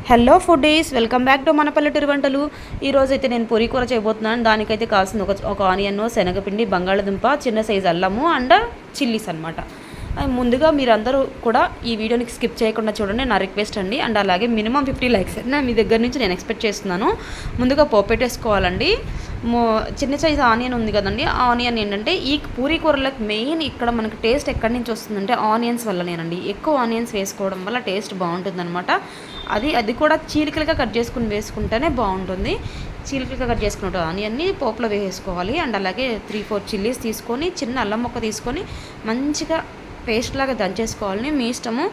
Hello foodies, welcome back to మన పల్లెటూరి వంటలు. ఈరోజు అయితే నేను పూరీ కూర చేయబోతున్నాను. దానికైతే కావాల్సింది ఒక ఆనియన్, శనగపిండి, బంగాళదుంప, చిన్న సైజు అల్లము అండ్ చిల్లీస్ అనమాట. ముందుగా మీరందరూ కూడా ఈ వీడియోని స్కిప్ చేయకుండా చూడండి, నా రిక్వెస్ట్ అండి. అండ్ అలాగే మినిమం 50 లైక్స్ మీ దగ్గర నుంచి నేను ఎక్స్పెక్ట్ చేస్తున్నాను. ముందుగా పోపెట్టేసుకోవాలండి. చిన్న సైజు ఆనియన్ ఉంది కదండి, ఆ ఆనియన్ ఏంటంటే ఈ పూరీ కూరలకు మెయిన్ ఇక్కడ మనకి టేస్ట్ ఎక్కడి నుంచి వస్తుందంటే ఆనియన్స్ వల్లనేనండి. ఎక్కువ ఆనియన్స్ వేసుకోవడం వల్ల టేస్ట్ బాగుంటుందన్నమాట. అది కూడా చీలికలుగా కట్ చేసుకుని వేసుకుంటేనే బాగుంటుంది. చీలికలుగా కట్ చేసుకున్న ఆనియన్ని పోపులో వేసుకోవాలి. అండ్ అలాగే 3-4 చిల్లీస్ తీసుకొని, చిన్న అల్లం ముక్క తీసుకొని మంచిగా పేస్ట్ లాగా దంచేసుకోవాలని మీ ఇష్టము.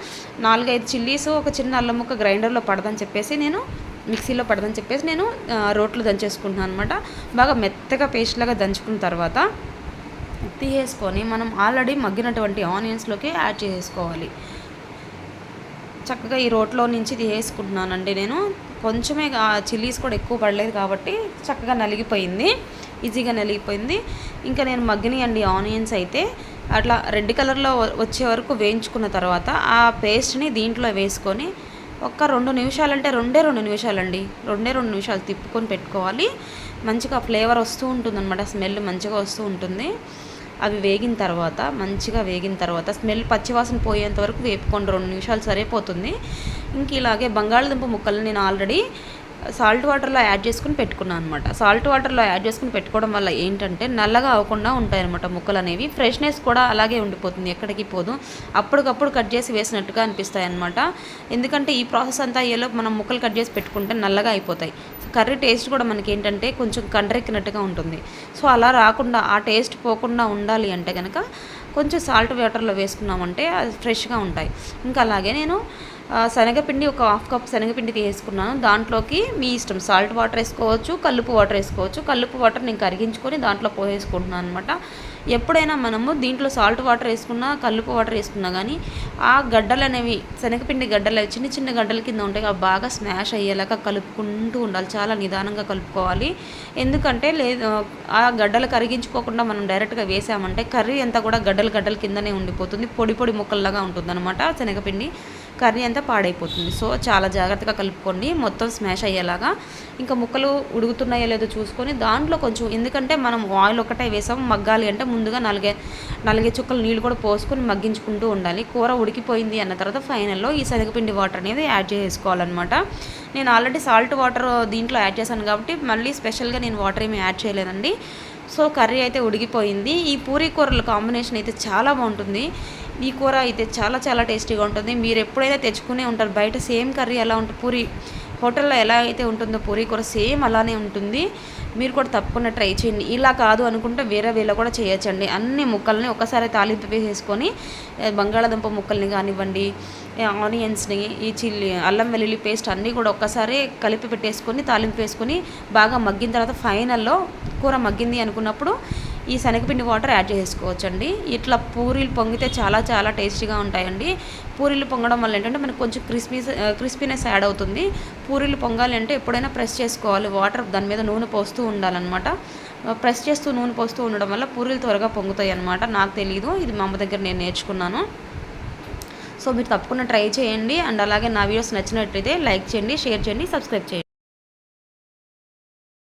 4-5 చిల్లీస్, ఒక చిన్న అల్లం ముక్క గ్రైండర్లో పడదని చెప్పేసి నేను మిక్సీలో పడదని చెప్పేసి నేను రోట్లో దంచేసుకుంటున్నాను అనమాట. బాగా మెత్తగా పేస్ట్ లాగా దంచుకున్న తర్వాత తీసేసుకొని మనం ఆల్రెడీ మగ్గినటువంటి ఆనియన్స్లోకి యాడ్ చేసేసుకోవాలి. చక్కగా ఈ రోట్లో నుంచి తీసేసుకుంటున్నానండి నేను. కొంచెమే చిల్లీస్ కూడా ఎక్కువ పడలేదు కాబట్టి చక్కగా నలిగిపోయింది, ఈజీగా నలిగిపోయింది. ఇంకా నేను మగ్గినాయండి ఆనియన్స్ అయితే అట్లా రెడ్ కలర్లో వచ్చే వరకు వేయించుకున్న తర్వాత ఆ పేస్ట్ని దీంట్లో వేసుకొని ఒక 2 నిమిషాలు, అంటే 2 నిమిషాలండి, 2 నిమిషాలు తిప్పుకొని పెట్టుకోవాలి. మంచిగా ఫ్లేవర్ వస్తూ ఉంటుందన్నమాట, స్మెల్ మంచిగా వస్తూ ఉంటుంది. అవి మంచిగా వేగిన తర్వాత స్మెల్ పచ్చివాసన పోయేంత వరకు వేపుకోండి. 2 నిమిషాలు సరిపోతుంది. ఇంక ఇలాగే బంగాళదుంప ముక్కలు నేను ఆల్రెడీ సాల్ట్ వాటర్లో యాడ్ చేసుకుని పెట్టుకున్నాను అనమాట. సాల్ట్ వాటర్లో యాడ్ చేసుకుని పెట్టుకోవడం వల్ల ఏంటంటే నల్లగా అవ్వకుండా ఉంటాయన్నమాట ముక్కలు అనేవి. ఫ్రెష్నెస్ కూడా అలాగే ఉండిపోతుంది, ఎక్కడికి పోదు. అప్పటికప్పుడు కట్ చేసి వేసినట్టుగా అనిపిస్తాయి అన్నమాట. ఎందుకంటే ఈ ప్రాసెస్ అంతా అయ్యేలోపు మనం ముక్కలు కట్ చేసి పెట్టుకుంటే నల్లగా అయిపోతాయి. కర్రీ టేస్ట్ కూడా మనకి ఏంటంటే కొంచెం కండ్రెక్కినట్టుగా ఉంటుంది. సో అలా రాకుండా, ఆ టేస్ట్ పోకుండా ఉండాలి అంటే కనుక కొంచెం సాల్ట్ వాటర్లో వేసుకున్నామంటే అది ఫ్రెష్గా ఉంటాయి. ఇంకా అలాగే నేను శనగపిండి ఒక 1/2 కప్ శనగపిండి తీసుకున్నాను. దాంట్లోకి మీ ఇష్టం, సాల్ట్ వాటర్ వేసుకోవచ్చు, కల్లుపు వాటర్ వేసుకోవచ్చు. కల్లుపు వాటర్ నేను కరిగించుకొని దాంట్లో పోసేసుకుంటున్నాను అనమాట. ఎప్పుడైనా మనము దీంట్లో సాల్ట్ వాటర్ వేసుకున్నా, కల్లుపు వాటర్ వేసుకున్నా కానీ ఆ గడ్డలు అనేవి, శనగపిండి గడ్డలు చిన్న చిన్న గడ్డల కింద ఉంటాయి, అవి బాగా స్మాష్ అయ్యేలాగా కలుపుకుంటూ ఉండాలి. చాలా నిదానంగా కలుపుకోవాలి. ఎందుకంటే ఆ గడ్డలు కరిగించుకోకుండా మనం డైరెక్ట్గా వేసామంటే కర్రీ అంతా కూడా గడ్డల కిందనే ఉండిపోతుంది, పొడి పొడి ముక్కల్లాగా ఉంటుంది అనమాట. శనగపిండి కర్రీ అంతా పాడైపోతుంది. సో చాలా జాగ్రత్తగా కలుపుకోండి, మొత్తం స్మాష్ అయ్యేలాగా. ఇంకా ముక్కలు ఉడుకుతున్నాయో లేదో చూసుకొని దాంట్లో కొంచెం, ఎందుకంటే మనం ఆయిల్ ఒకటే వేసాం, మగ్గాలి అంటే ముందుగా 4 చుక్కలు నీళ్ళు కూడా పోసుకొని మగ్గించుకుంటూ ఉండాలి. కూర ఉడికిపోయింది అన్న తర్వాత ఫైనల్లో ఈ శనగపిండి వాటర్ అనేది యాడ్ చేసుకోవాలన్నమాట. నేను ఆల్రెడీ సాల్ట్ వాటర్ దీంట్లో యాడ్ చేశాను కాబట్టి మళ్ళీ స్పెషల్గా నేను వాటర్ ఏమి యాడ్ చేయలేదండి. సో కర్రీ అయితే ఉడికిపోయింది. ఈ పూరీ కూరల కాంబినేషన్ అయితే చాలా బాగుంటుంది. ఈ కూర అయితే చాలా చాలా టేస్టీగా ఉంటుంది. మీరు ఎప్పుడైనా తెచ్చుకునే ఉంటారు, బయట సేమ్ కర్రీ ఎలా ఉంటుంది, పూరీ హోటల్లో ఎలా అయితే ఉంటుందో పూరీ కూర సేమ్ అలానే ఉంటుంది. మీరు కూడా తప్పకుండా ట్రై చేయండి. ఇలా కాదు అనుకుంటే వేరే వేలో కూడా చేయొచ్చండి. అన్ని ముక్కల్ని ఒకసారి తాలింపు వేసేసుకొని, బంగాళాదుంప ముక్కల్ని కానివ్వండి, ఆనియన్స్ని, ఈ అల్లం వెల్లుల్లి పేస్ట్ అన్నీ కూడా ఒక్కసారి కలిపి పెట్టేసుకొని తాలింపు వేసుకొని బాగా మగ్గిన తర్వాత ఫైనల్లో కూర మగ్గింది అనుకున్నప్పుడు ఈ శనగపిండి వాటర్ యాడ్ చేసుకోవచ్చండి. ఇట్లా పూరీలు పొంగితే చాలా చాలా టేస్టీగా ఉంటాయండి. పూరీలు పొంగడం వల్ల ఏంటంటే మనకు కొంచెం క్రిస్పీనెస్ యాడ్ అవుతుంది. పూరీలు పొంగాలి అంటే ఎప్పుడైనా ప్రెస్ చేసుకోవాలి, వాటర్ దాని మీద నూనె పోస్తూ ఉండాలన్నమాట. ప్రెస్ చేస్తూ నూనె పోస్తూ ఉండడం వల్ల పూరీలు త్వరగా పొంగుతాయి అన్నమాట. నాకు తెలీదు, ఇది మా అమ్మ దగ్గర నేను నేర్చుకున్నాను. సో మీరు తప్పకుండా ట్రై చేయండి. అండ్ అలాగే నా వీడియోస్ నచ్చినట్లయితే లైక్ చేయండి, షేర్ చేయండి, సబ్స్క్రైబ్ చేయండి.